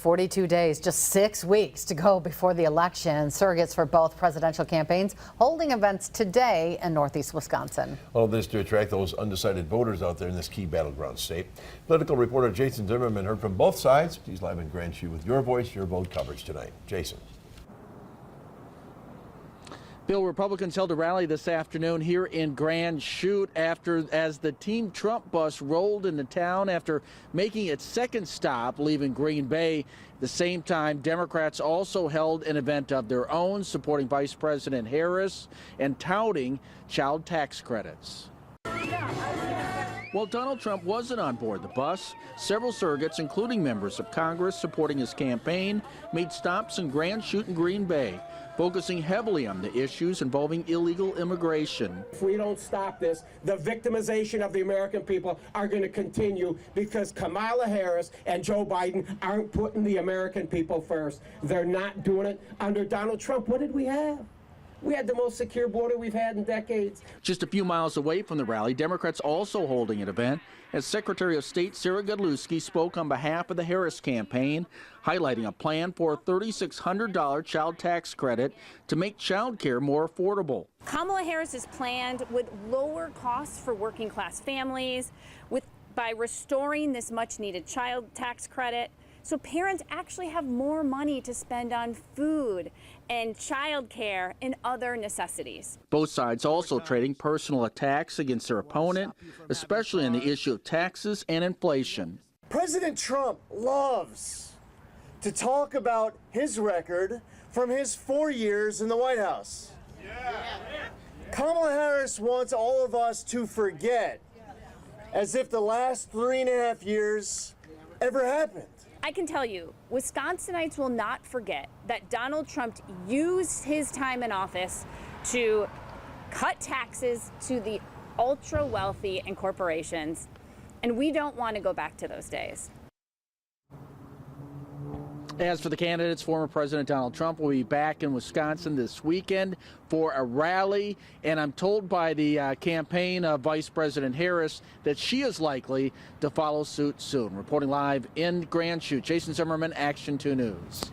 42 days, just 6 weeks to go before the election. Surrogates for both presidential campaigns holding events today in Northeast Wisconsin. All this to attract those undecided voters out there in this key battleground state. Political reporter Jason Zimmerman heard from both sides. He's live in Grand Chute with your voice, your vote coverage tonight. Jason. Bill, Republicans held a rally this afternoon here in Grand Chute as the Team Trump bus rolled into town after making its second stop, leaving Green Bay. At the same time, Democrats also held an event of their own, supporting Vice President Harris and touting child tax credits. While Donald Trump wasn't on board the bus, several surrogates, including members of Congress supporting his campaign, made stops in Grand Chute and Green Bay, focusing heavily on the issues involving illegal immigration. If we don't stop this, the victimization of the American people are going to continue because Kamala Harris and Joe Biden aren't putting the American people first. They're not doing it. Under Donald Trump, what did we have? We had the most secure border we've had in decades. Just a few miles away from the rally, Democrats also holding an event as Secretary of State Sarah Godlewski spoke on behalf of the Harris campaign, highlighting a plan for a $3,600 child tax credit to make child care more affordable. Kamala Harris's plan would lower costs for working class families by restoring this much needed child tax credit. So parents actually have more money to spend on food and child care and other necessities. Both sides also trading personal attacks against their opponent, especially on the issue of taxes and inflation. President Trump loves to talk about his record from his 4 years in the White House. Kamala Harris wants all of us to forget, as if the last 3.5 years ever happened. I can tell you, Wisconsinites will not forget that Donald Trump used his time in office to cut taxes to the ultra wealthy and corporations, and we don't want to go back to those days. As for the candidates, former President Donald Trump will be back in Wisconsin this weekend for a rally, and I'm told by the campaign of Vice President Harris that she is likely to follow suit soon. Reporting live in Grand Chute, Jason Zimmerman, Action 2 News.